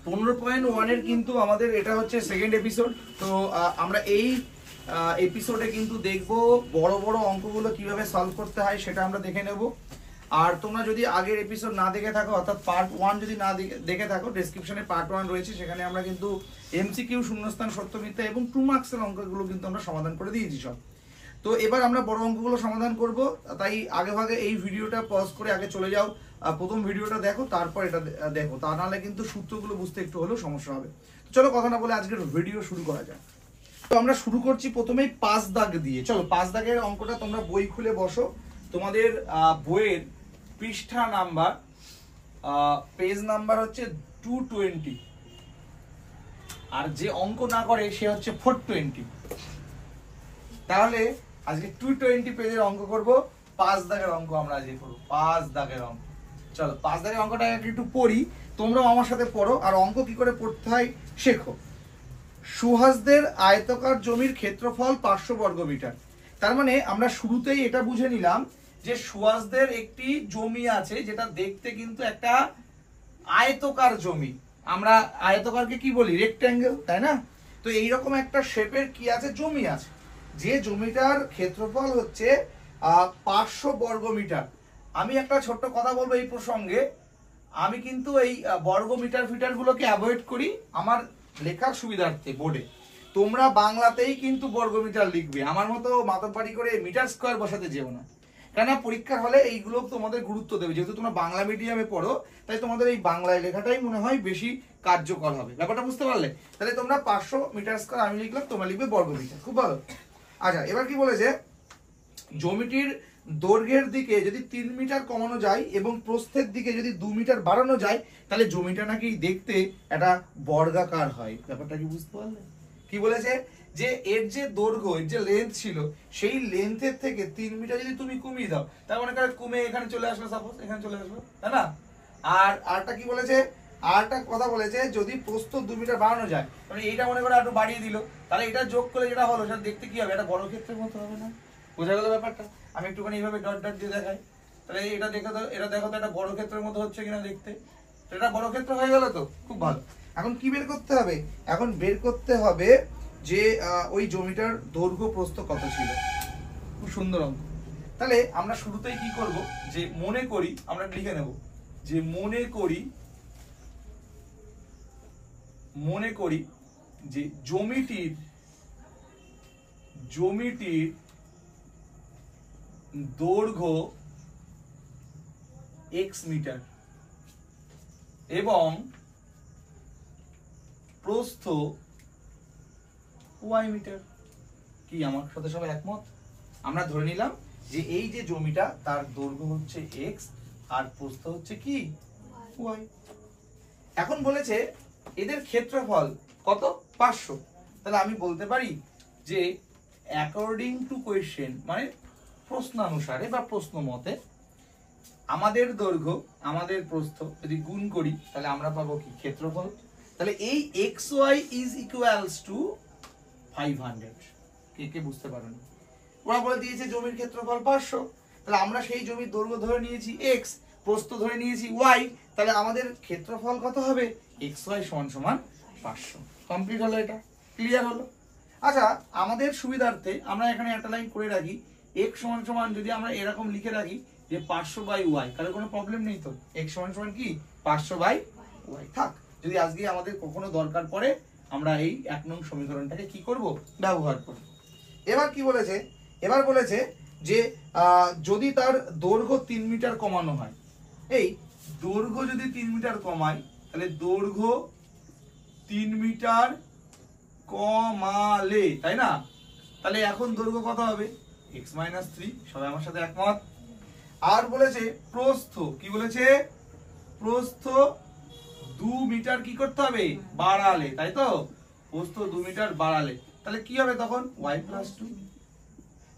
15.1 এর কিন্তু আমাদের এটা হচ্ছে সেকেন্ড এপিসোড। তো আমরা এই এপিসোডে কিন্তু দেখবো বড় বড় অঙ্কগুলো কিভাবে সলভ করতে হয় সেটা আমরা দেখে নেব। আর তোমরা যদি আগের এপিসোড না দেখে থাকো, অর্থাৎ পার্ট 1 যদি না দেখে থাকো, ডেসক্রিপশনে পার্ট 1 রয়েছে, সেখানে আমরা কিন্তু এমসিকিউ, শূন্যস্থান, সত্য মিথ্যা এবং 2 মার্কসের অঙ্কগুলো কিন্তু আমরা সমাধান করে দিয়েছি সব। তো এবার আমরা বড় অঙ্কগুলো সমাধান করব, তাই আগে ভাগে এই ভিডিওটা পজ করে আগে চলে যাও, প্রথম ভিডিওটা দেখো, তারপর এটা দেখো, তা নাহলে কিন্তু সূত্রগুলো বুঝতে একটু হলেও সমস্যা হবে। চলো কথা না বলে আজকের ভিডিও শুরু করা যাক। তো আমরা শুরু করছি প্রথমেই 5 দাগ দিয়ে। চলো 5 দাগের অঙ্কটা তোমরা বই খুলে বসো, তোমাদের বইয়ের পৃষ্ঠা নাম্বার, পেজ নাম্বার হচ্ছে 220, আর যে অঙ্ক না করে সে হচ্ছে 420। তাহলে আজকে 220 পেজের অঙ্ক করব, 5 দাগের অঙ্ক আমরা আজকে করব, 5 দাগের অঙ্ক। চলো 5 দাগের অঙ্কটা একটু পড়ি, তোমরাও আমার সাথে পড়ো আর অঙ্ক কি করে পড়তে হয় শেখো। সুহাসদের আয়তাকার জমির ক্ষেত্রফল 500 বর্গমিটার। তার মানে আমরা শুরুতেই এটা বুঝে নিলাম যে সুহাসদের একটি জমি আছে যেটা দেখতে কিন্তু একটা আয়তকার জমি। আমরা আয়তকারকে কি বলি? রেক্ট্যাঙ্গেল, তাই না? তো এইরকম একটা শেপের কি আছে? জমি আছে, যে জমিটার ক্ষেত্রফল হচ্ছে 500 বর্গমিটার। আমি একটা ছোট্ট কথা বলবো এই প্রসঙ্গে, আমি কিন্তু এই বর্গমিটার ফিটার গুলোকে অ্যাভয়েড করি আমার লেখার সুবিধার্থে বোর্ডে। তোমরা বাংলাতেই কিন্তু বর্গমিটার লিখবে, আমার মতো মাতব্বাড়ি করে মিটার স্কোয়ার বসাতে যেও না, কেননা পরীক্ষার হলে এইগুলো তোমাদের গুরুত্ব দেবে। যেহেতু তোমরা বাংলা মিডিয়ামে পড়ো, তাই তোমাদের এই বাংলায় লেখাটাই মনে হয় বেশি কার্যকর হবে। ব্যাপারটা বুঝতে পারলে? তাহলে তোমরা 500 মিটার স্কোয়ার আমি লিখলাম, তোমরা লিখবে বর্গমিটার। খুব ভালো। আচ্ছা, এবার কি বলেছে? জমিটির দৈর্ঘ্যের দিকে যদি 3 মিটার কমানো যায় এবং প্রস্থের দিকে যদি 2 মিটার বাড়ানো যায়, তাহলে জমিটা নাকি দেখতে একটা বর্গাকার হয়। ব্যাপারটা কি বুঝতে পারলে? কি বলেছে? যে এর যে দৈর্ঘ্য, এর যে লেন্থ ছিল, সেই লেন্থের থেকে 3 মিটার যদি তুমি কমিয়ে দাও, তার মানে কমে এখানে চলে আসলো, সাপোজ এখানে চলে আসলো, তাই না? আর আরটা কি বলেছে? আরটা কথা বলেছে যদি প্রস্থ 2 মিটার বাড়ানো যায়, মানে এইটা মনে করে একটু বাড়িয়ে দিল, তাহলে এটা যোগ করে যেটা হলো সেটা দেখতে কি হবে? এটা বর্গক্ষেত্রের মতো হবে না? বোঝা গেল ব্যাপারটা? আমি একটুখানি এইভাবে ডট ডট দিয়ে দেখাই, তাহলে এটা দেখো তো, এটা দেখো তো, একটা বর্গক্ষেত্রের মতো হচ্ছে কিনা দেখতে। এটা বর্গক্ষেত্র হয়ে গেল তো, খুব ভালো। এখন কি বের করতে হবে? এখন বের করতে হবে যে ওই জমিটার দৈর্ঘ্য প্রস্থ কত ছিল। খুব সুন্দর অঙ্ক। তাহলে আমরা শুরুতেই কি করব, যে মনে করি, আমরা লিখে নেব যে মনে করি যে জমিটির দৈর্ঘ্য x মিটার এবং প্রস্থ y মিটার। কি আমার সাথে সবাই একমত? আমরা ধরে নিলাম যে এই যে জমিটা, তার দৈর্ঘ্য হচ্ছে x আর প্রস্থ হচ্ছে কি y। এখন বলেছে এদের ক্ষেত্রফল কত? 500। তাহলে আমি বলতে পারি যে অ্যাকর্ডিং টু কোয়েশ্চেন, মানে প্রশ্নানুসারে বা প্রশ্ন মতে, আমাদের দৈর্ঘ্য আমাদের প্রস্থ যদি গুণ করি তাহলে আমরা পাবো কি? ক্ষেত্রফল। তাহলে এই xy ইজ ইকুয়ালস টু 500। কে বুঝতে পারেন? ওরা বলে দিয়েছে জমির ক্ষেত্রফল 500, তাহলে আমরা সেই জমির দৈর্ঘ্য ধরে নিয়েছি x, প্রস্থ ধরে নিয়েছি y, তাহলে আমাদের ক্ষেত্রফল কত হবে? xy সমান 500। কমপ্লিট হলো, এটা ক্লিয়ার হলো। আচ্ছা, আমাদের সুবিধার্থে আমরা এখানে একটা লাইন করে রাখি, x সমান যদি আমরা এরকম লিখে রাখি যে 500/y, তাহলে কোনো প্রবলেম নেই তো। x সমান কি? 500/y থাক। যদি আজকে আমাদের কখনো দরকার পড়ে, আমরা এই 1 নং সমীকরণটাকে কি করব? ব্যবহার করব। এবার কি বলেছে? এবার বলেছে যে যদি তার দৈর্ঘ্য 3 মিটার কমানো হয়, এই দৈর্ঘ্য যদি 3 মিটার কমাই, তাহলে দৈর্ঘ্য 3 মিটার কমালে, তাই না? তাহলে এখন দৈর্ঘ্য কত হবে? x - 3। সবাই আমার সাথে একমত? আর বলেছে প্রস্থ, কি বলেছে? প্রস্থ 2 মিটার কি করতে হবে? বাড়ালে, তাই তো? প্রস্থ 2 মিটার বাড়ালে, তাহলে কি হবে তখন? y + 2।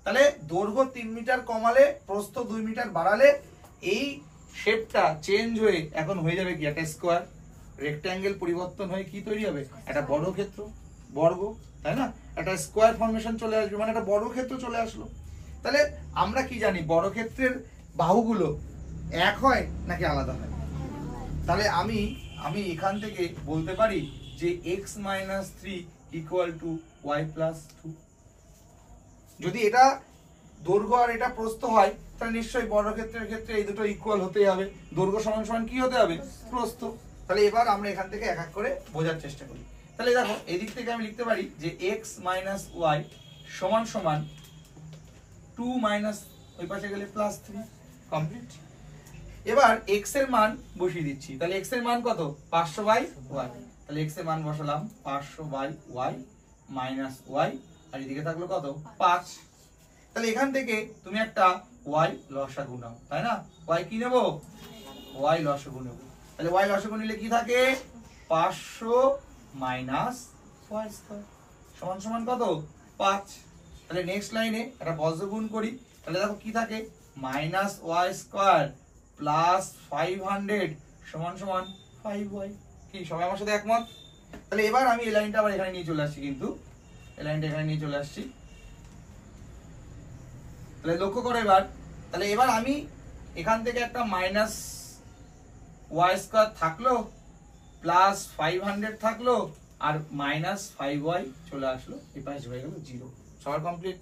তাহলে দৈর্ঘ্য 3 মিটার কমালে, প্রস্থ 2 মিটার বাড়ালে, এই শেপটা চেঞ্জ হয়ে এখন হয়ে যাবে কি? একটা স্কোয়ার। রেক্ট্যাঙ্গেল পরিবর্তন হয়ে কি তৈরি হবে? একটা বর্গক্ষেত্র, বর্গ, তাই না? একটা স্কোয়ার ফর্মেশন চলে আসবে, মানে একটা বর্গক্ষেত্র চলে আসলো। তাহলে আমরা কি জানি? বর্গক্ষেত্রের বাহুগুলো এক হয় নাকি আলাদা হয়? তাহলে আমি আমি এখান থেকে বলতে পারি যে x minus 3 equal to y plus 2। যদি এটা দৈর্ঘ্য আর এটা প্রস্থ হয় তাহলে নিশ্চয়ই বর্গক্ষেত্রের ক্ষেত্রে এই দুটো ইকুয়াল হতেই হবে। দৈর্ঘ্য সমান সমান কি হতে হবে? প্রস্থ। তাহলে এবার আমরা এখান থেকে এক এক করে বোঝার চেষ্টা করি। তাহলে দেখো এদিক থেকে আমি লিখতে পারি যে x মাইনাস ওয়াই সমান সমান 2 মাইনাস ওই পাশে গেলে প্লাস 3 কমপ্লিট। এবার x এর মান বসিয়ে দিচ্ছি। তাহলে x এর মান কত? 500 বাই y। তাহলে x এর মান বসালাম 500 বাই y মাইনাস y, আর এদিকে থাকলো কত? 5। তাহলে এখান থেকে তুমি একটা y লসাগু নাও, তাই না? y কি নেব? y লসাগু নেব। তাহলে y লসাগু নিলে কি থাকে? 500 মাইনাস y স্কয়ার সমান সমান কত? 5। তাহলে নেক্সট লাইনে একটা বজ্র গুণ করি। তাহলে দেখো কি থাকে? মাইনাস y স্কয়ার প্লাস 500 সমান সমান 5y। কি সবাই আমার সাথে একমত? তাহলে এবার আমি এই লাইনটা আবার এখানে নিয়ে চলে আসছি, কিন্তু এই লাইনটা এখানে নিয়ে চলে আসছি। তাহলে লক্ষ্য করো এবার, তাহলে এবার আমি এখান থেকে একটা মাইনাস ওয়াই স্কয়ার থাকলো, প্লাস 500 থাকলো, আর মাইনাস 5y চলে আসলো, এই পাশে হয়ে গেল 0। সবার কমপ্লিট।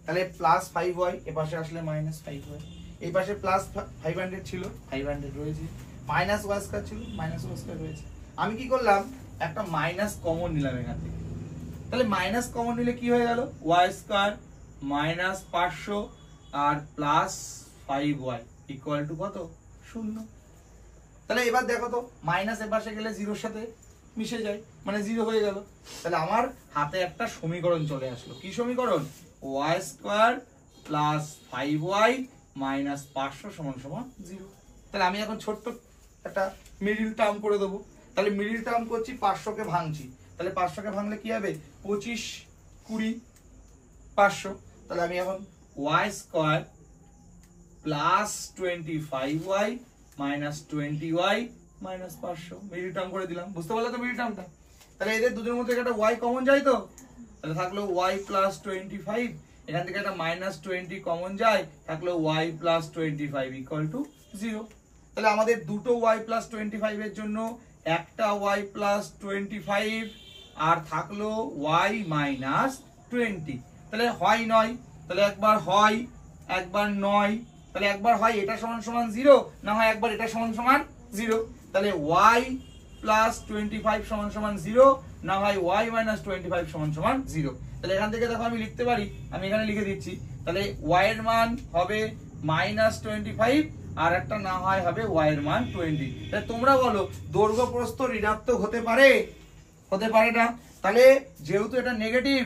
তাহলে প্লাস 5y এ পাশে আসলে মাইনাস 5y, এই পাশে প্লাস 500 ছিল, 500 রয়েছে, মাইনাস ওয়াই স্কয়ার ছিল, মাইনাস ওয়াই স্কয়ার রয়েছে। আমি কি করলাম? একটা মাইনাস কমন নিলাম এখান থেকে। তাহলে মাইনাস কমন নিলে কি হয়ে গেল? ওয়াই স্কয়ার মাইনাস 500 আর প্লাস 5y ইকুয়াল টু কত? 0। তাহলে এবার দেখো তো, মাইনাস এর পাশে গেলে 0 এর সাথে মিশে যায়, মানে 0 হয়ে গেল। তাহলে আমার হাতে একটা সমীকরণ চলে আসলো। কি সমীকরণ? y square plus 5y minus 500 সমান সমান 0। তাহলে আমি এখন ছোট্ট একটা মিডল টার্ম করে দেবো। তাহলে মিডল টার্ম করছি, 500 কে ভাঙছি। তাহলে 500 কে ভাঙলে কি হবে? 25 20 500। তাহলে আমি এখন y square plus 25y minus 20y minus 500 middle term করে দিলাম। বুঝতে পারলে তো মিডল টার্মটা? তাহলে এদের দুটোর মধ্যে একটা y কমন যায় তো, তাহলে থাকলো y প্লাস 25, এখান থেকে একটা মাইনাস 20 কমন যায়, থাকলো y প্লাস 25 ইকুয়াল টু 0। তাহলে আমাদের দুটো y প্লাস 25 এর জন্য একটা y প্লাস 25 আর থাকলো y মাইনাস 20। তাহলে হয় নয়, তাহলে একবার হয় একবার নয়, তাহলে একবার হয় এটা সমান সমান 0, না হয় একবার এটা সমান সমান 0। তাহলে y প্লাস 25 সমান সমান 0, না হয় y মাইনাস 25 সমান সমান 0। তাহলে এখান থেকে দেখো আমি লিখতে পারি, আমি এখানে লিখে দিচ্ছি। তাহলে y এর মান হবে মাইনাস 25 আর একটা না হয় হবে y এর মান 20। তাহলে তোমরা বলো দৈর্ঘ্য প্রস্থ ঋণাত্মক হতে পারে? হতে পারে না। তাহলে যেহেতু এটা নেগেটিভ,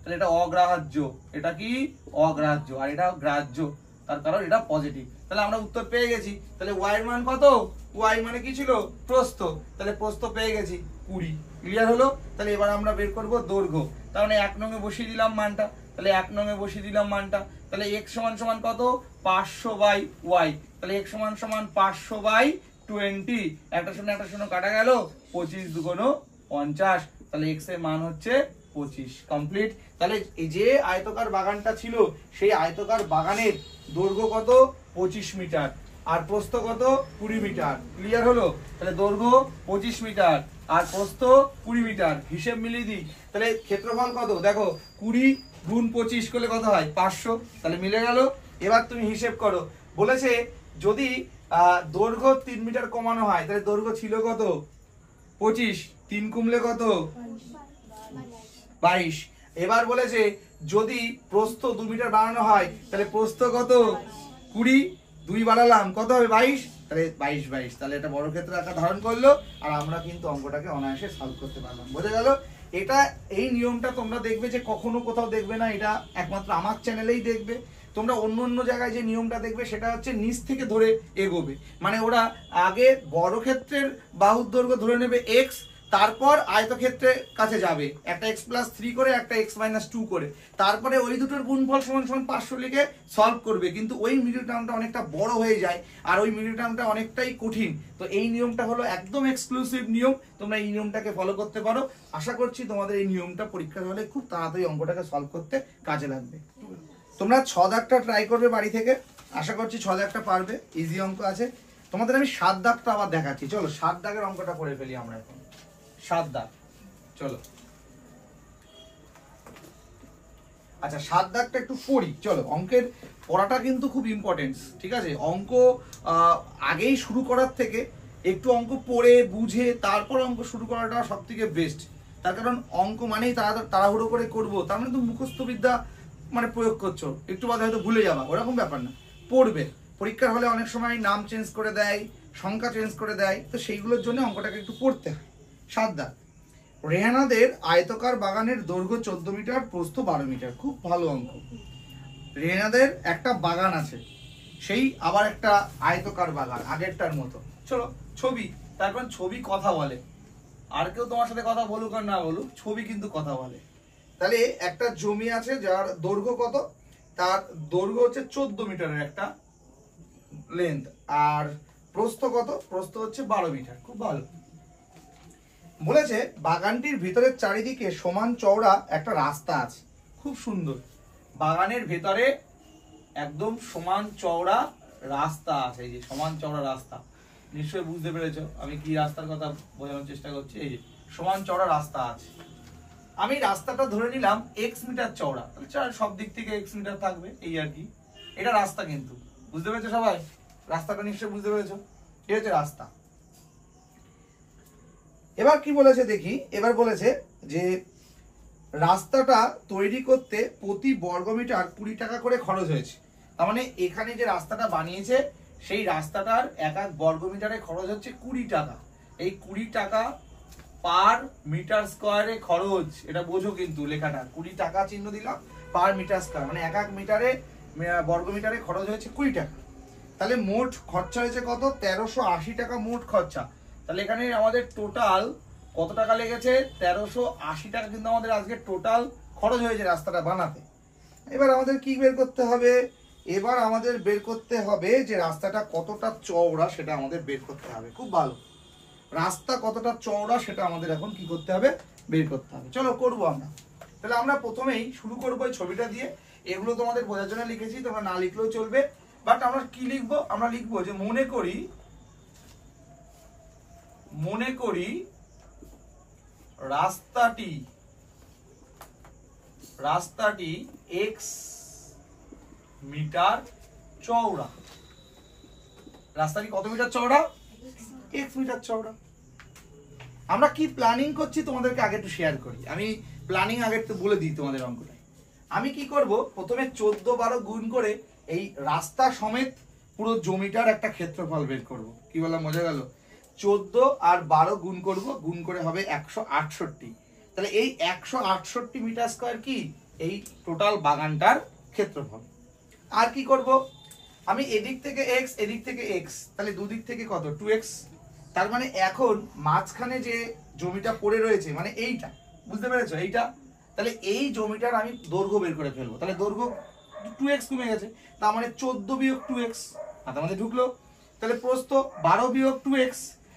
তাহলে এটা অগ্রাহ্য। এটা কি? অগ্রাহ্য। আর এটা গ্রাহ্য, তার কারণ এটা পজিটিভ। তাহলে আমরা উত্তর পেয়ে গেছি। তাহলে y এর মান কত? y মানে কি ছিল? প্রস্থ। তাহলে প্রস্থ পেয়ে গেছি 20। ক্লিয়ার হলো? তাহলে এবার আমরা বের করব দৈর্ঘ্য। তার মানে 1 নং এ বসিয়ে দিলাম মানটা। তাহলে 1 নং এ বসিয়ে দিলাম মানটা। তাহলে x সমান সমান কত? 500 বাই y। তাহলে x সমান সমান 500 বাই 20। একটা শূন্য কাটা গেল, 25 দুগুণ 50। তাহলে x এর মান হচ্ছে 25। কমপ্লিট। তাহলে এই যে আয়তকার বাগানটা ছিল, সেই আয়তকার বাগানের দৈর্ঘ্য কত? 25 মিটার, আর প্রস্থ কত? 20 মিটার। ক্লিয়ার হলো? তাহলে দৈর্ঘ্য 25 মিটার আর প্রস্থ 20 মিটার। হিসেব মিলিয়ে দিই। তাহলে ক্ষেত্রফল কত? দেখো 20 গুণ 25 করলে কত হয়? 500। তাহলে মিলে গেল। এবার তুমি হিসেব করো। বলেছে যদি দৈর্ঘ্য 3 মিটার কমানো হয়, তাহলে দৈর্ঘ্য ছিল কত? 25, 3 কমলে কত? 22। এবার বলেছে যদি প্রস্থ 2 মিটার বাড়ানো হয়, তাহলে প্রস্থ কত? 20, 2 বাড়ালাম কত হবে? 22। তাহলে 22। তাহলে এটা বর্গক্ষেত্র আকার ধারণ করলো, আর আমরা কিন্তু অঙ্কটাকে অনায়াসে সলভ করতে পারলাম। বোঝা গেল? এটা এই নিয়মটা তোমরা দেখবে যে কখনো কোথাও দেখবে না, এটা একমাত্র আমার চ্যানেলেই দেখবে। তোমরা অন্য জায়গায় যে নিয়মটা দেখবে সেটা হচ্ছে নিচ থেকে ধরে এগোবে। মানে ওরা আগে বর্গক্ষেত্রের বাহুর দৈর্ঘ্য ধরে নেবে x, তারপর আয়তক্ষেত্রের কাছে যাবে, একটা x প্লাস 3 করে, একটা x মাইনাস 2 করে, তারপরে ওই দুটোর গুণফল সমান সমান 500 লিখে সলভ করবে। কিন্তু ওই মিডল টার্মটা অনেকটা বড় হয়ে যায়, আর ওই মিডল টার্মটা অনেকটাই কঠিন। তো এই নিয়মটা হলো একদম এক্সক্লুসিভ নিয়ম, তোমরা এই নিয়মটাকে ফলো করতে পারো। আশা করছি তোমাদের এই নিয়মটা পরীক্ষার হলে খুব তাড়াতাড়ি অঙ্কটাকে সলভ করতে কাজে লাগবে। তোমরা 6 দাগটা ট্রাই করবে বাড়ি থেকে, আশা করছি 6 দাগটা পারবে, ইজি অঙ্ক আছে। তোমাদের আমি 7 দাগটা আবার দেখাচ্ছি। চলো 7 দাগের অঙ্কটা করে ফেলি আমরা এখন। 7 দাগ, চলো। আচ্ছা 7 দাগটা একটু পড়ি। চলো, অঙ্কের পড়াটা কিন্তু খুব ইম্পর্টেন্স, ঠিক আছে? অঙ্ক আগেই শুরু করার থেকে একটু অঙ্ক পড়ে বুঝে তারপর অঙ্ক শুরু করাটা সব থেকে বেস্ট। তার কারণ অঙ্ক মানেই তাড়াহুড়ো করে করবো, তার মানে তো মুখস্থ বিদ্যা মানে প্রয়োগ করছো, একটু বাদে হয়তো ভুলে যাবা, ওরকম ব্যাপার না। পড়বে, পরীক্ষার হলে অনেক সময় নাম চেঞ্জ করে দেয়, সংখ্যা চেঞ্জ করে দেয়, তো সেইগুলোর জন্য অঙ্কটাকে একটু পড়তে হয়। 7 দাগ, রেহানাদের আয়তকার বাগানের দৈর্ঘ্য 14 মিটার, প্রস্থ 12 মিটার। খুব ভালো অঙ্ক। রেহানাদের একটা বাগান আছে, সেই আবার একটা আয়তকার বাগান আগেরটার মতো। চলো ছবি, তারপর ছবি কথা বলে, আর কেউ তোমার সাথে কথা বলুক আর না বলুক, ছবি কিন্তু কথা বলে। তাহলে একটা জমি আছে যার দৈর্ঘ্য কত, তার দৈর্ঘ্য হচ্ছে 14 মিটারের একটা লেন্থ, আর প্রস্থ কত, প্রস্থ হচ্ছে 12 মিটার। খুব ভালো। বলেছে বাগানটির ভিতরের চারিদিকে সমান চওড়া একটা রাস্তা আছে। খুব সুন্দর। বাগানের ভেতরে একদম সমান চওড়া রাস্তা আছে। এই যে সমান চওড়া রাস্তা, নিশ্চয়ই বুঝতে পেরেছো আমি কি রাস্তার কথা বোঝানোর চেষ্টা করছি। এই যে সমান চওড়া রাস্তা আছে। আমি রাস্তাটা ধরে নিলাম x মিটার চওড়া, তাহলে সব দিক থেকে x মিটার থাকবে, এই আর কি। এটা রাস্তা, কিন্তু বুঝতে পেরেছো সবাই? রাস্তাটা নিশ্চয়ই বুঝতে পেরেছো, এই হচ্ছে রাস্তা। এবার কি বলেছে দেখি, এবার বলেছে যে রাস্তাটা তৈরি করতে প্রতি বর্গমিটার 20 টাকা করে খরচ হয়েছে। তার মানে এখানে যে রাস্তাটা বানিয়েছে সেই রাস্তাটার এক এক বর্গমিটারে খরচ হচ্ছে 20 টাকা। এই 20 টাকা পার মিটার স্কোয়ারে খরচ, এটা বোঝো কিন্তু লেখাটা 20 টাকা চিহ্ন দিলাম, পার মিটার স্কোয়ার মানে এক এক মিটারে বর্গমিটারে খরচ হয়েছে 20 টাকা। তাহলে মোট খরচা হয়েছে কত, 1380 টাকা মোট খরচা। তাহলে এখানে আমাদের টোটাল কত টাকা লেগেছে, 1380 টাকা কিন্তু আমাদের আজকে টোটাল খরচ হয়েছে রাস্তাটা বানাতে। এবার আমাদের কি বের করতে হবে, এবার আমাদের বের করতে হবে যে রাস্তাটা কতটা চওড়া, সেটা আমাদের বের করতে হবে। খুব ভালো, রাস্তা কতটা চওড়া সেটা আমাদের এখন কি করতে হবে, বের করতে হবে। চলো করবো আমরা। তাহলে আমরা প্রথমেই শুরু করবো এই ছবিটা দিয়ে। এগুলো তোমাদের বোঝার জন্য লিখেছি, তোমরা না লিখলেও চলবে। বাট আমরা কি লিখবো, আমরা লিখবো যে মনে করি রাস্তাটি x মিটার চওড়া। রাস্তাটি কত মিটার চওড়া, x মিটার চওড়া। আমরা কি প্ল্যানিং করছি তোমাদেরকে আগে একটু শেয়ার করি। আমি প্ল্যানিং আগে একটু বলে দিই তোমাদের অঙ্কটা। আমি কি করব, প্রথমে 14-12 গুণ করে এই রাস্তা সমেত পুরো জমিটার একটা ক্ষেত্রফল বের করব। কি বললাম, মজা গেল? 14 আর 12 গুণ করব, গুণ করে হবে 168। তাহলে এই 168 মিটার স্কয়ার কি এই টোটাল বাগানটার ক্ষেত্রফল। আর কি করব, আমি এদিক থেকে x এদিক থেকে x, তাহলে দুদিক থেকে কত, 2x। তার মানে এখন মাঝখানে যে জমিটা পড়ে রয়েছে মানে এইটা, বুঝতে পেরেছো এইটা, তাহলে এই জমিটার আমি দৈর্ঘ্য বের করে ফেলবো। তাহলে দৈর্ঘ্য 2x কমে গেছে, তার মানে 14 বিয়োগ 2x তার মধ্যে ঢুকলো। তাহলে প্রস্থ 12 বিয়োগ 2x,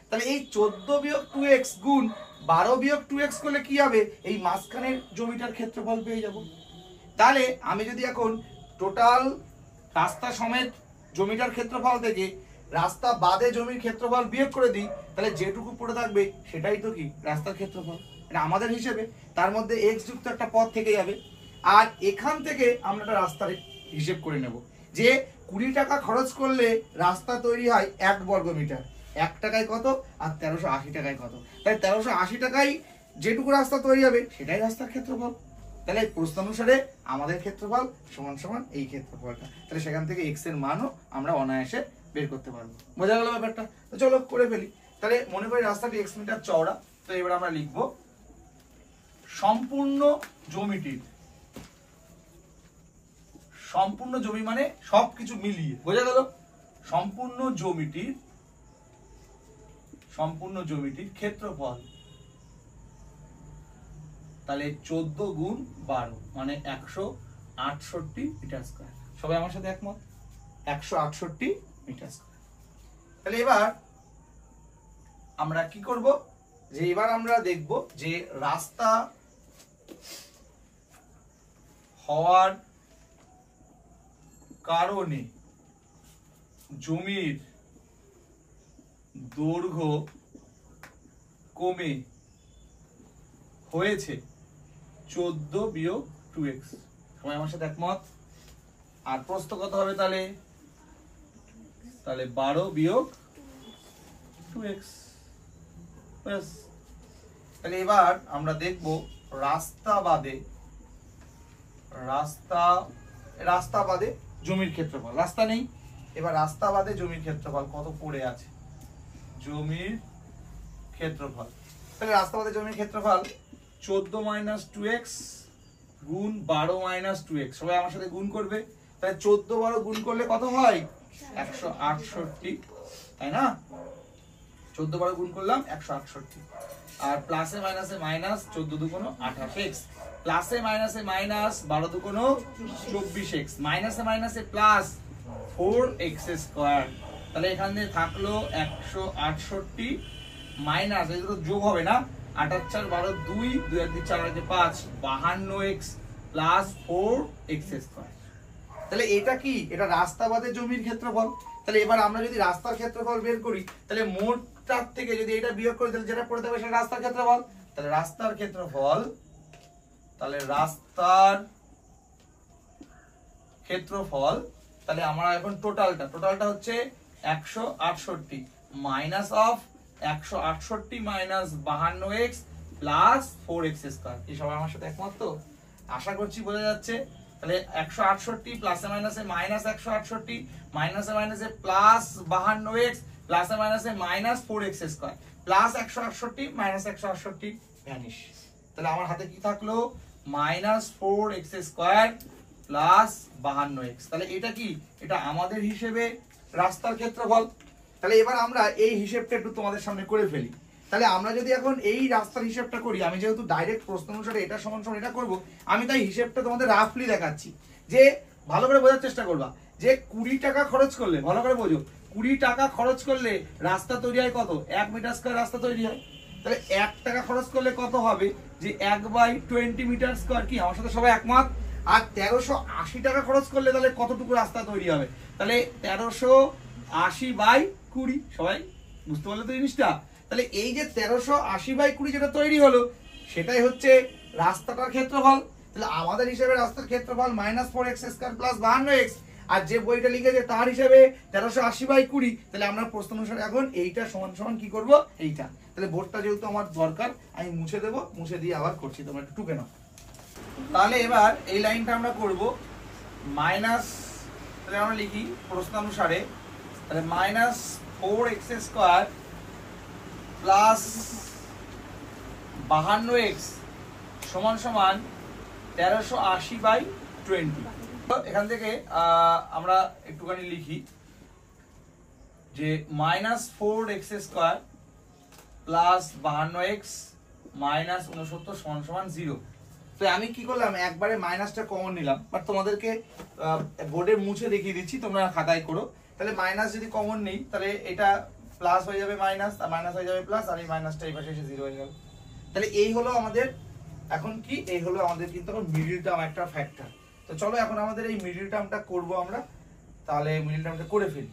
তাহলে এই 14 বিয়োগ 2x গুণ 12 বিয়োগ 2x করলে কি হবে, এই মাঝখানের জমিটার ক্ষেত্রফল পেয়ে যাব। তাহলে আমি যদি এখন টোটাল রাস্তা সমেত জমিটার ক্ষেত্রফল থেকে রাস্তা বাদে জমির ক্ষেত্রফল বিয়োগ করে দিই, তাহলে যেটুকু পড়ে থাকবে সেটাই তো কি রাস্তার ক্ষেত্রফল। এটা আমাদের হিসেবে, তার মধ্যে x যুক্ত একটা পথ থেকে যাবে। আর এখান থেকে আমরা একটা রাস্তার হিসেব করে নেব যে 20 টাকা খরচ করলে রাস্তা তৈরি হয় 1 বর্গমিটার, 1 টাকায় কত আর 1380 টাকায় কত। তাই 1380 টাকায় যেটুকু রাস্তা তৈরি হবে সেটাই রাস্তার ক্ষেত্রফল। তাহলে প্রশ্ন অনুসারে আমাদের ক্ষেত্রফল সমান সমান এই ক্ষেত্রফলটা। তাহলে সেখান থেকে x এর মানও আমরা অনায়াসে বের করতে পারবো। বোঝা গেল ব্যাপারটা? তো চলো করে ফেলি। তাহলে মনে করি রাস্তাটি x মিটার চওড়া। তো এবার আমরা লিখব সম্পূর্ণ জমি মানে সবকিছু মিলিয়ে, বোঝা গেল? সম্পূর্ণ জমিটির ক্ষেত্রফল, তাহলে 14 গুণ 12 মানে 168 মিটার স্কয়ার। সবাই আমার সাথে একমত? 168 মিটার স্কয়ার। তাহলে এবার আমরা কি করব, যে এবার আমরা দেখব যে রাস্তা হওয়ার কারণে জমির দৈর্ঘ্য কমে হয়েছে 14 বিয়োগ 2x। সবাই আমার সাথে একমত? আর প্রস্থ কত হবে তাহলে? 12 বিয়োগ 2x। ব্যাস। তাহলে এবার আমরা দেখব রাস্তা বাদে জমির ক্ষেত্রফল। রাস্তা নেই, এবার রাস্তা বাদে জমির ক্ষেত্রফল কত পড়ে আছে। জমির ক্ষেত্রফল, তাহলে রাস্তা বাদে জমির ক্ষেত্রফল 14 - 2x গুণ 12 - 2x। সবাই আমার সাথে গুণ করবে। তাহলে 14 12 গুণ করলে কত হয়? 168, তাই না? 14 12 গুণ করলাম 168। আর প্লাসে মাইনাসে মাইনাস, 14 দুগুণ 28x, প্লাসে মাইনাসে মাইনাস, 12 দুগুণ 24x, মাইনাসে মাইনাসে প্লাস 4x স্কয়ার। তাহলে এখানে থাকলো 168 মাইনাস, এই দুটো যোগ হবে না, 8 আর 4 12, 2 2 আর 2 4 আর 5, 52x প্লাস 4x স্কয়ার। তাহলে এটা কি? এটা রাস্তা বাদে জমির ক্ষেত্রফল। তাহলে এবার আমরা যদি রাস্তার ক্ষেত্রফল বের করি, তাহলে মোটটার থেকে যদি এটা বিয়োগ করি, তাহলে যেটা পড়ে যাবে সেটা রাস্তার ক্ষেত্রফল। তাহলে রাস্তার ক্ষেত্রফল, তাহলে আমরা এখন টোটালটা হচ্ছে 168 minus of 168 minus 52x plus 4x square. কি সবাই আমার সাথে একমত তো? আশা করছি বোঝা যাচ্ছে। তাহলে 168 প্লাসে মাইনাসে মাইনাস 168, মাইনাসে মাইনাসে প্লাস 52x, প্লাসে মাইনাসে minus 4x square, plus 168 minus 168 vanish. তাহলে আমার হাতে কি থাকলো? Minus 4x square plus 52x। তাহলে এটা কি? এটা আমাদের হিসেবে রাস্তার ক্ষেত্রফল। তাহলে এবার আমরা এই হিসেবটা একটু তোমাদের সামনে করে ফেলি। তাহলে আমরা যদি এখন এই রাস্তার হিসেবটা করি, আমি যেহেতু ডাইরেক্ট প্রশ্ন অনুসারে এটা সমান সমান এটা করব, আমি তাই হিসেবটা তোমাদের রাফলি দেখাচ্ছি, যে ভালো করে বোঝার চেষ্টা করবা। যে 20 টাকা খরচ করলে, ভালো করে বোঝো, 20 টাকা খরচ করলে রাস্তা তৈরি হয় কত? 1 মিটার স্কয়ার রাস্তা তৈরি হয়। তাহলে 1 টাকা খরচ করলে কত হবে? যে 1/20 মিটার স্কয়ার। কি আমার সাথে সবাই একমত? আর 1380 টাকা খরচ করলে তাহলে কতটুকু রাস্তা তৈরি হবে? তাহলে 1380/20। সবাই বুঝতে পারলে তো জিনিসটা? তাহলে এই যে 1380/20 যেটা তৈরি হলো, সেটাই হচ্ছে রাস্তাটার ক্ষেত্রফল। তাহলে আমাদের হিসেবে রাস্তার ক্ষেত্রফল minus 4x square plus 52x। আর যে বইটা লিখেছে তার হিসেবে 1380/20। তাহলে আমরা প্রশ্ন অনুসারে এখন এইটা সমান সমান কি করব? এইটা। তাহলে বোর্ডটা যেহেতু আমার দরকার, আমি মুছে দেবো, মুছে দিয়ে আবার করছি, তোমরা একটু টুকে নাও। তাহলে এবার এই লাইনটা আমরা করব মাইনাস, তাহলে আমরা লিখি প্রশ্ন অনুসারে, তাহলে minus 4x square plus 52x সমান সমান 1380/20। এখান থেকে আমরা একটুখানি লিখি যে minus 4x square plus 52x minus 69 সমান সমান 0। তো আমি কি করলাম? একবারে মাইনাসটা কমন নিলাম, বাট তোমাদেরকে বোর্ডে মুছে দেখিয়ে দিচ্ছি, তোমরা খাতায় করো। তাহলে মাইনাস যদি কমন নেই, তাহলে এটা প্লাস হয়ে যাবে মাইনাস, আর মাইনাস হয়ে যাবে প্লাস, আর এই মাইনাসটা এই পাশে এসে 0 হয়ে যাবে। তাহলে এই হলো আমাদের এখন কি? এই হলো আমাদের কিন্তু মিডল টার্ম একটা ফ্যাক্টর। তো চলো এখন আমাদের এই মিডল টার্মটা করব আমরা। তাহলে মিডল টার্মটা করে ফেলি।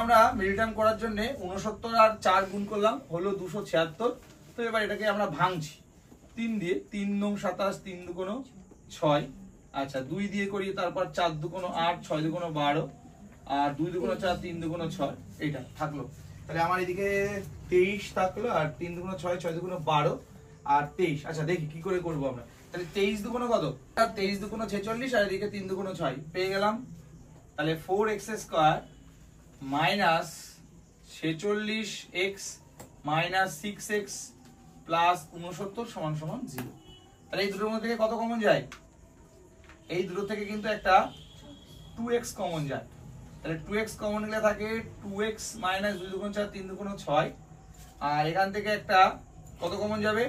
আমরা মিডল টার্ম করার জন্য 69 আর 4 গুণ করলাম, হলো 276। তো এবার এটাকে আমরা ভাঙছি 3 দিয়ে। 3 9 27, 3 2 6। আচ্ছা 2 দিয়ে করি, তারপর 4 2 8, 6 2 12, আর 2 2 4, 3 2 6, এইটা থাকলো। তাহলে আমার এদিকে 23 থাকলো, আর 3 2 6, 6 2 12, আর 23। আচ্ছা দেখি কি করে করবো আমরা। তাহলে 23 2 কত? 23 2 46, আর এদিকে 3 2 6 পেয়ে গেলাম। তাহলে 4x square minus 46x minus 6x plus 69 সমান সমান 0। তাহলে এই দুটোর মধ্যে থেকে কত কমন যায়? এই দুটো থেকে কিন্তু একটা 2x কমন যায়। তাহলে 2x কমন নিলে থাকে 2x মাইনাস 2 2 4, 3 2 6। আর এখান থেকে একটা কত কমন যাবে?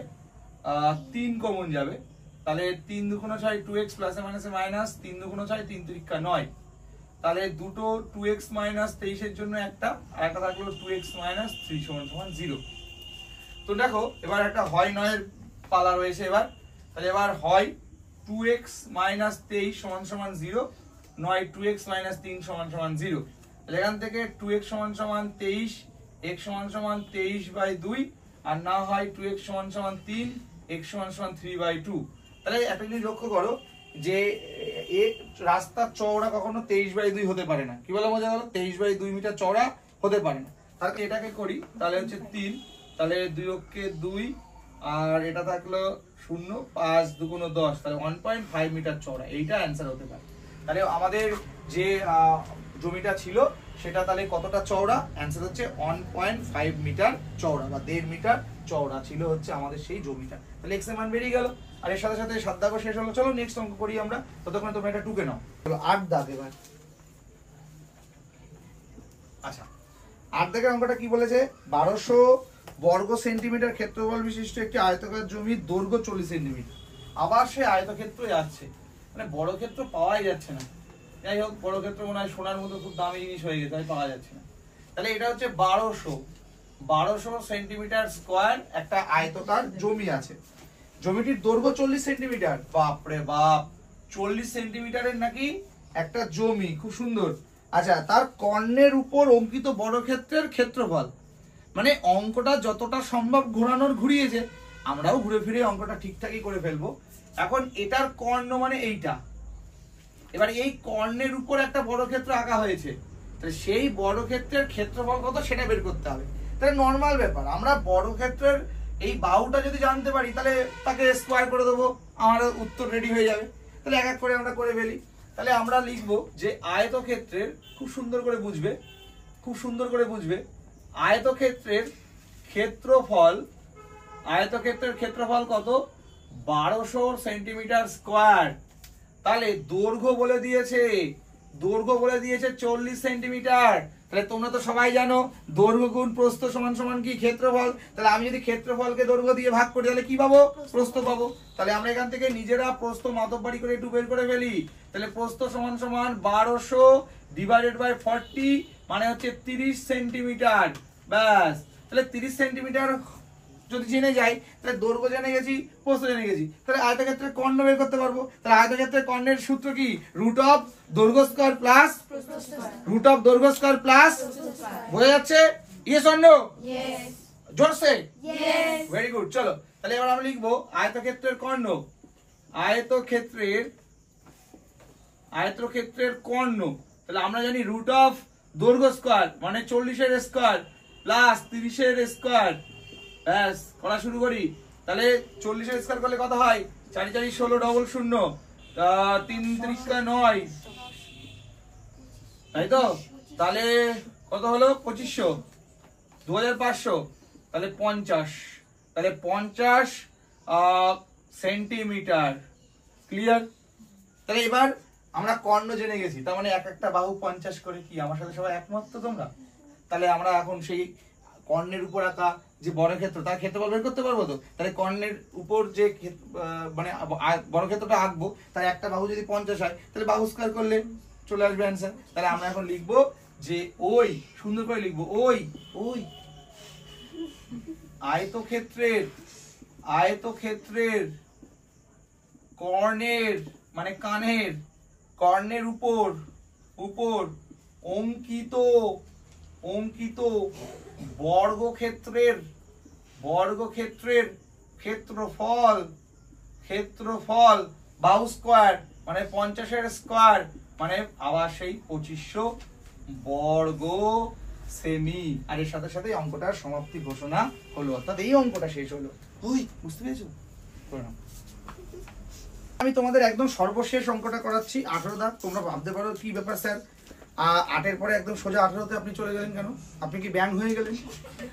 3 কমন যাবে। তাহলে 3 2 6, 2x প্লাসে মাইনাসে মাইনাস, 3 2 6, 3 3 9। তাহলে দুটো 2x মাইনাস 23 এর জন্য একটা, আর একটা থাকলো 2x মাইনাস 3 সমান সমান 0। তো দেখো এবার একটা হয় নয়ের পালা রয়েছে এবার। তাহলে এবার হয় 2x মাইনাস 23 সমান সমান 0, নয় 2x মাইনাস 3 সমান সমান 0। তাহলে এখান থেকে 2x সমান সমান 23 x সমান সমান 23/2 আর না হয় 2x সমান সমান 3, x সমান সমান 3/2। তাহলে একটা জিনিস লক্ষ্য করো যে রাস্তার চওড়া কখনো 23/2 হতে পারে না। কি বলা বোঝা গেল? 23/2 মিটার চওড়া হতে পারে না। তাহলে এটাকে করি, তাহলে হচ্ছে 3, তাহলে 2 অক্ষে 2 আর এটা থাকলো 0, 5 2 10, তাহলে 1.5 মিটার চওড়া। এইটা অ্যান্সার হতে পারে। তাহলে আমাদের যে জমিটা ছিল সেটা তাহলে কতটা চওড়া? অ্যান্সার হচ্ছে 1.5 মিটার চওড়া বা 1.5 মিটার চওড়া ছিল হচ্ছে আমাদের সেই জমিটা। তাহলে এক্স এর মান বেরিয়ে গেল। আর এর সাথে সাথে 7 দাগও শেষ হলো। চলো নেক্সট অঙ্ক করি আমরা, ততক্ষণে তোমরা এটা টুকে নাও। চলো 8 দাগ এবার। আচ্ছা 8 দাগের অঙ্কটা কি বলেছে? 1200 বর্গ সেন্টিমিটার ক্ষেত্রফল বিশিষ্ট একটি আয়তাকার জমির দৈর্ঘ্য 40 সেন্টিমিটার। আবার সে আয়তক্ষেত্র যাচ্ছে, মানে বড় ক্ষেত্র পাওয়াই যাচ্ছে না। যাই হোক, বড় ক্ষেত্র মনে হয় সোনার মতো খুব দামি জিনিস হয়ে গেছে, তাই পাওয়া যাচ্ছে না। তাহলে এটা হচ্ছে 1200 সেন্টিমিটার স্কয়ার একটা আয়তাকার জমি আছে। জমিটির দৈর্ঘ্য 40 সেন্টিমিটার। বাপরে বাপ, 40 সেন্টিমিটারের নাকি একটা জমি, খুব সুন্দর। আচ্ছা, তার কর্ণের উপর অঙ্কিত বর্গক্ষেত্রের ক্ষেত্রফল, মানে অঙ্কটা যতটা সম্ভব ঘোরানোর ঘুরিয়েছে, আমরাও ঘুরে ফিরে অঙ্কটা ঠিকঠাকই করে ফেলবো। এখন এটার কর্ণ মানে এইটা, এবার এই কর্ণের উপর একটা বর্গক্ষেত্র আঁকা হয়েছে, তাহলে সেই বর্গক্ষেত্রের ক্ষেত্রফল কত সেটা বের করতে হবে। তাহলে নর্মাল ব্যাপার, আমরা বর্গক্ষেত্রের এই বাহুটা যদি জানতে পারি তাহলে তাকে স্কোয়ার করে দেবো, আমার উত্তর রেডি হয়ে যাবে। তাহলে এক এক করে আমরা করে ফেলি। তাহলে আমরা লিখবো যে আয়তক্ষেত্রের, খুব সুন্দর করে বুঝবে, খুব সুন্দর করে বুঝবে, আয়তক্ষেত্রের ক্ষেত্রফল, আয়তক্ষেত্রের ক্ষেত্রফল কত? 1200 সেন্টিমিটার স্কোয়ার। তাহলে দৈর্ঘ্য বলে দিয়েছে, দৈর্ঘ্য বলে দিয়েছে 40 সেন্টিমিটার। তাহলে তোমরা তো সবাই জানো দৈর্ঘ্য গুণ প্রস্থ সমান সমান কি? ক্ষেত্রফল। তাহলে আমি যদি ক্ষেত্রফলকে দৈর্ঘ্য দিয়ে ভাগ করি তাহলে কি পাবো? প্রস্থ পাবো। তাহলে আমরা এখান থেকে নিজেরা প্রস্থ মাতব্বারি করে একটু বের করে ফেলি। তাহলে প্রস্থ সমান সমান 1200 ডিভাইডেড বাই 40, মানে হচ্ছে 30 সেন্টিমিটার। ব্যাস, তাহলে 30 সেন্টিমিটার যদি জেনে যাই তাহলে দৈর্ঘ্য জেনে গেছি, প্রস্থ জেনে গেছি, তাহলে আয়তক্ষেত্রের কর্ণ বের করতে পারবো। তাহলে আয়তক্ষেত্রের কর্ণের সূত্র কি? রুট অফ দৈর্ঘ্য স্কয়ার প্লাস রুট অফ দৈর্ঘ্য স্কয়ার প্লাস। বোঝা যাচ্ছে? Yes or no? Yes. জোরসে? Yes. Very good. চলো তাহলে এবার আমরা লিখবো আয়তক্ষেত্রের কর্ণ, আয়তক্ষেত্রের কর্ণ। তাহলে আমরা জানি রুট অফ দৈর্ঘ্য স্কয়ার মানে 40 এর স্কয়ার প্লাস 30 এর স্কয়ার। ব্যাস, করা শুরু করি। তাহলে 40 এর স্কয়ার করলে কত হয়? 4 4 16 ডবল 0, 3 3 9, তাই তো? তাহলে কত হলো? 2500, 2500, তাহলে 50, তাহলে 50 সেন্টিমিটার। ক্লিয়ার? তাহলে এবার আমরা কর্ণ জেনে গেছি, তার মানে এক একটা বাহু 50 করে। কি আমার সাথে সবাই একমত তো তোমরা? তাহলে আমরা এখন সেই কর্ণের উপর আঁকা যে বর্গক্ষেত্র তার ক্ষেত্রফল বের করতে পারবো তো? তাহলে কর্ণের উপর যে মানে বর্গক্ষেত্রটা আঁকবো তার একটা বাহু যদি 50 হয় তাহলে বাহু স্কয়ার করলে চলে আসবে অ্যান্সার। তাহলে আমরা এখন লিখবো যে ওই, সুন্দর করে লিখবো, ওই আয়তক্ষেত্রের কর্ণের মানে কানের, কর্ণের উপর অঙ্কিত বর্গক্ষেত্রের ক্ষেত্রফল বাহু স্কয়ার মানে 50 এর স্কয়ার, মানে আবার সেই 2500 বর্গ সেমি। আর এর সাথে সাথে অঙ্কটার সমাপ্তি ঘোষণা হলো, অর্থাৎ এই অঙ্কটা শেষ হলো। ওই বুঝতে পেরেছো? করে নাও। আমি তোমাদের একদম সর্বশেষ অঙ্কটা করাচ্ছি, 18 দাগ। তোমরা ভাবতে পারো কি ব্যাপার স্যার, 8-এর পরে একদম সোজা 18তে আপনি চলে গেলেন কেন? আপনি কি ব্যাং হয়ে গেলেন?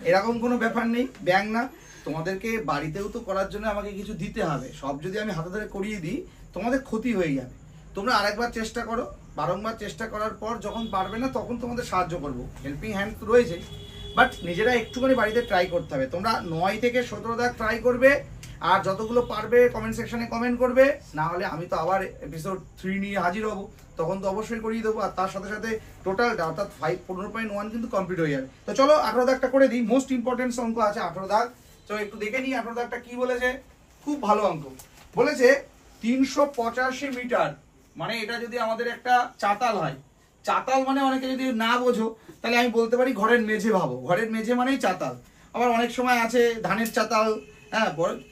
এরকম কোনো ব্যাপার নেই, ব্যাং না। তোমাদেরকে বাড়িতেও তো করার জন্য আমাকে কিছু দিতে হবে। সব যদি আমি হাতে ধরে করিয়ে দিই তোমাদের ক্ষতি হয়ে যাবে। তোমরা আরেকবার চেষ্টা করো, বারংবার চেষ্টা করার পর যখন পারবে না তখন তোমাদের সাহায্য করবো, হেল্পিং হ্যান্ড তো রয়েছে, বাট নিজেরা একটুখানি বাড়িতে ট্রাই করতে হবে। তোমরা 9 থেকে 17 দাগ ট্রাই করবে, আর যতগুলো পারবে কমেন্ট সেকশনে কমেন্ট করবে। না হলে আমি তো আবার এপিসোড 3 নিয়ে হাজির হব, তখন তো অবশ্যই করিয়ে দেবো। আর তার সাথে সাথে টোটালটা অর্থাৎ 15.1 কিন্তু কমপ্লিট হয়ে যাবে। তো চলো 18 দাগটা করে দিই, মোস্ট ইম্পর্টেন্ট অঙ্ক আছে 18 দাগ। চলো একটু দেখে নিই 18 দাগটা কি বলেছে। খুব ভালো অঙ্ক বলেছে, 385 মিটার, মানে এটা যদি আমাদের একটা চাতাল হয়, চাতাল মানে অনেকে যদি না বোঝো তাহলে আমি বলতে পারি ঘরের মেঝে ভাবো, ঘরের মেঝে মানেই চাতাল। আবার অনেক সময় আছে ধানের চাতাল, হ্যাঁ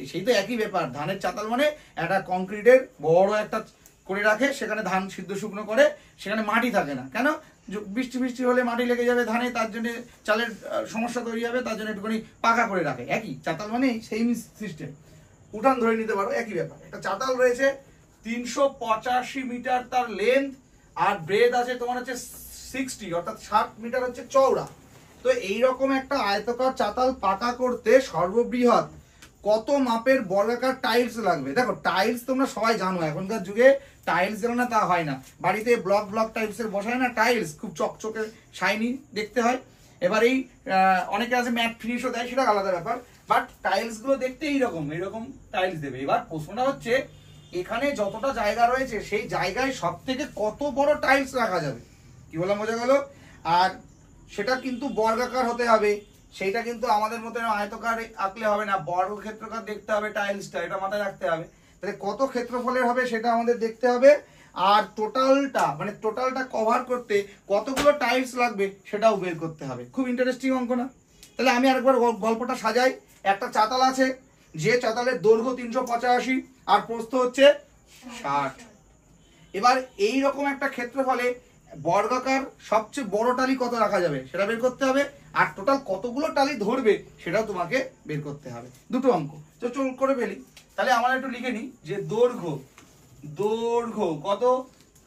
সেই তো একই ব্যাপার। ধানের চাতাল মানে একটা কংক্রিটের বড় একটা করে রাখে, সেখানে ধান সিদ্ধ শুকনো করে, সেখানে মাটি থাকে না। কেন? বৃষ্টি বৃষ্টি হলে মাটি লেগে যাবে ধানে, তার জন্য চালের সমস্যা তৈরি হবে, তার জন্য একটুখানি পাকা করে রাখে। একই চাতাল মানে সেই সিস্টেম, উঠান ধরে নিতে পারো, একই ব্যাপার। একটা চাতাল রয়েছে 385 মিটার তার লেন্থ, আর ব্রেড আছে তোমার হচ্ছে 60, অর্থাৎ 60 মিটার হচ্ছে চওড়া। তো এইরকম একটা আয়তাকার চাতাল পাকা করতে সর্ববৃহৎ কত মাপের বর্গাকার টাইলস লাগবে? দেখো টাইলস তোমরা সবাই জানো, এখনকার যুগে টাইলস জানো না তা হয় না। বাড়িতে ব্লক ব্লক টাইলসের বসায় না টাইলস, খুব চকচকে শাইনি দেখতে হয়। এবার এই অনেকে আছে ম্যাট ফিনিশও দেয়, সেটা আলাদা ব্যাপার, বাট টাইলস গুলো দেখতে এইরকম টাইলস দেবে। এবার প্রশ্নটা হচ্ছে এখানে যতটা জায়গা রয়েছে সেই জায়গায় সব থেকে কত বড় টাইলস রাখা যাবে। কি বললাম, বোঝা গেল? আর সেটা কিন্তু বর্গাকার হতে হবে, সেইটা কিন্তু আমাদের মতো আয়তকার আঁকলে হবে না, বর্গক্ষেত্রকার দেখতে হবে টাইলসটা, এটা মাথায় রাখতে হবে। তাহলে কত ক্ষেত্রফলের হবে সেটা আমাদের দেখতে হবে, আর টোটালটা কভার করতে কতগুলো টাইলস লাগবে সেটাও বের করতে হবে। খুব ইন্টারেস্টিং অঙ্ক না? তাহলে আমি আরেকবার গল্পটা সাজাই। একটা চাতাল আছে, যে চাতালের দৈর্ঘ্য 385 আর প্রস্থ হচ্ছে 60। এবার এই রকম একটা ক্ষেত্রফলে বর্গাকার সবচেয়ে বড় টালি কত রাখা যাবে সেটা বের করতে হবে, আর টোটাল কতগুলো টালি ধরবে সেটাও তোমাকে বের করতে হবে। দুটো অঙ্ক তো চল করে ফেলি। তাহলে আমরা একটু লিখে নিই যে দৈর্ঘ্য কত?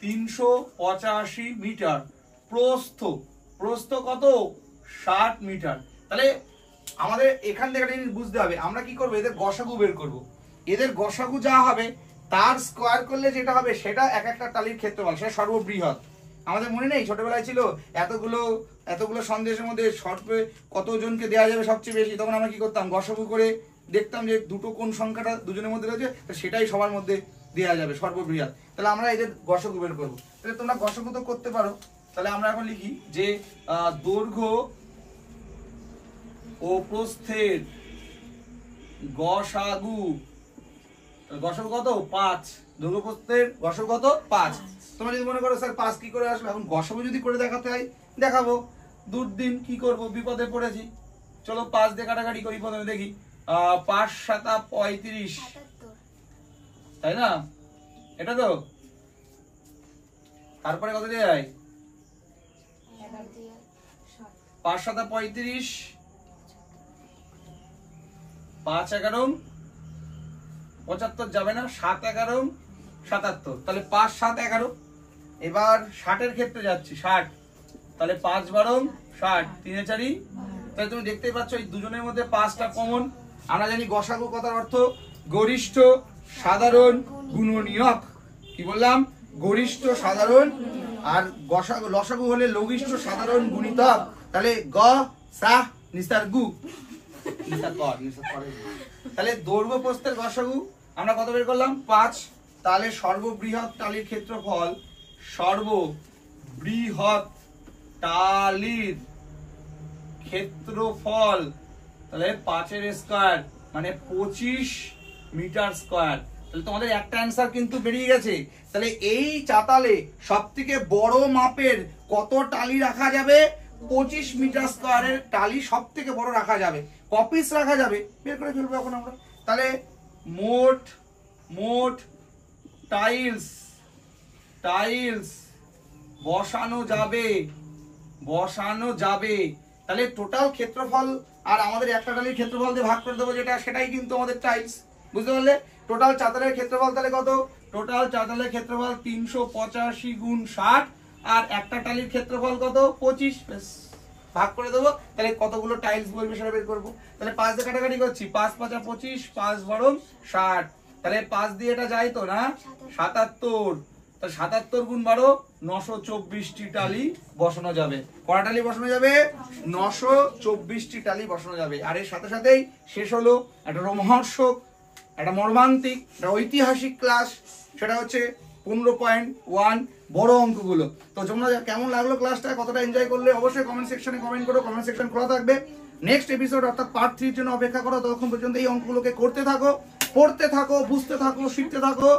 385 মিটার, প্রস্থ কত? 60 মিটার। তাহলে আমাদের এখান থেকে একটা জিনিস বুঝতে হবে, আমরা কি করবো, এদের গসাগু বের করব। এদের গসাগু যা হবে তার স্কোয়ার করলে যেটা হবে সেটা এক একটা টালির ক্ষেত্রফল, সেটা সর্ববৃহৎ। আমাদের মনে নেই ছোটবেলায় ছিল এতগুলো সন্দেশের মধ্যে কতজনকে দেওয়া যাবে সবচেয়ে বেশি, তখন আমরা কি করতাম, গসাগু করে দেখতাম যে দুটো কোন সংখ্যাটা দুজনের মধ্যে রয়েছে, সেটাই সবার মধ্যে দেওয়া যাবে সর্ববৃহৎ। তাহলে আমরা এদের গসাগু বের করবো। তাহলে তোমরা গসাগু তো করতে পারো। তাহলে আমরা এখন লিখি যে দৈর্ঘ্য ও প্রস্থের গসাগু কত? 5। দৈর্ঘ্য প্রস্থের গসাগু কত? 5। তোমরা যদি মনে করো স্যার 5 কি করে আসবে, এখন গসাগু যদি করে দেখাতে হয় দেখাবো। দুদিন কি করব, বিপদে পড়েছি। চলো 5 দিয়ে কাটাকাটি করি। প্রথমে দেখি 5 7 35, তাই না? এটা তো তারপরে কত দিয়ে যায়? 5 7 35, 5 11 75 যাবে না, 7 11 77। তাহলে 5 7 11। এবার 60 এর ক্ষেত্রে যাচ্ছি, 60। তাহলে 5 12 60, 3 4। তাহলে তুমি দেখতেই পাচ্ছ এই দুজনের মধ্যে 5টা কমন। আমরা জানি গসাগু কথার অর্থ গরিষ্ঠ সাধারণ গুণনীয়ক। কি বললাম? গরিষ্ঠ সাধারণ, আর লসাগু হলে লঘিষ্ঠ সাধারণ গুণিতক। তাহলে গ সা নিস্তার গু, তাহলে দৈর্ঘ্য প্রস্থের গসাগু আমরা কত বের করলাম? 5। তাহলে সর্ববৃহৎ টালির ক্ষেত্রফল, তাহলে 5 এর স্কয়ার মানে 25 মিটার স্কয়ার। তাহলে তোমাদের একটা অ্যান্সার কিন্তু বেরিয়ে গেছে। তাহলে এই চাতালে সবথেকে বড় মাপের কত টালি রাখা যাবে? 25 মিটার স্কয়ারের টালি সবথেকে বড় রাখা যাবে। কপিস রাখা যাবে বের করে ফেলবো এখন আমরা। তাহলে মোট টাইলস বসানো যাবে। তাহলে টোটাল ক্ষেত্রফল আর আমাদের একটা টালির ক্ষেত্রফল দিয়ে ভাগ করে দেবো, যেটা সেটাই কিন্তু আমাদের টাইলস। বুঝতে পারলে? টোটাল চাতালের ক্ষেত্রফল তাহলে কত? টোটাল চাতালের ক্ষেত্রফল 385 গুণ 60, আর একটা টালির ক্ষেত্রফল কত? 25। ভাগ করে দেবো। তাহলে কতগুলো টাইলস বলবে সেটা বের করবো। তাহলে 5 দিয়ে কাটাকাটি করছি, 5 5 25, 5 12 60। তাহলে 5 দিয়ে এটা যায় তো না, 77। তাহলে 77 গুণ 12, 924টি টালি বসানো যাবে। কটা টালি বসানো যাবে? 924টি টালি বসানো যাবে। আর এর সাথে সাথেই শেষ হলো একটা রোমহর্ষক, একটা মর্মান্তিক, একটা ঐতিহাসিক ক্লাস। সেটা হচ্ছে 15.1 বড় অঙ্কগুলো। তো তোমরা কেমন লাগলো ক্লাসটা, কতটা এনজয় করলে অবশ্যই কমেন্ট সেকশনে কমেন্ট করো। কমেন্ট সেকশন খোলা থাকবে। নেক্সট এপিসোড অর্থাৎ পার্ট 3 এর জন্য অপেক্ষা করো। ততক্ষণ পর্যন্ত এই অঙ্কগুলোকে করতে থাকো, পড়তে থাকো, বুঝতে থাকো, শিখতে থাকো।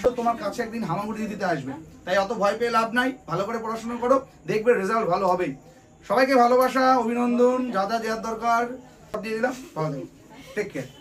তো তোমার কাছে একদিন হামাগুড়ি দিতে আসবে, তাই অত ভয় পেয়ে লাভ নাই, ভালো করে পড়াশোনা করো, দেখবে রেজাল্ট ভালো হবেই। সবাইকে ভালোবাসা, অভিনন্দন, যা যা দেওয়ার দরকার সব দিয়ে দিলাম, ভালো থাকো, টেক কেয়ার।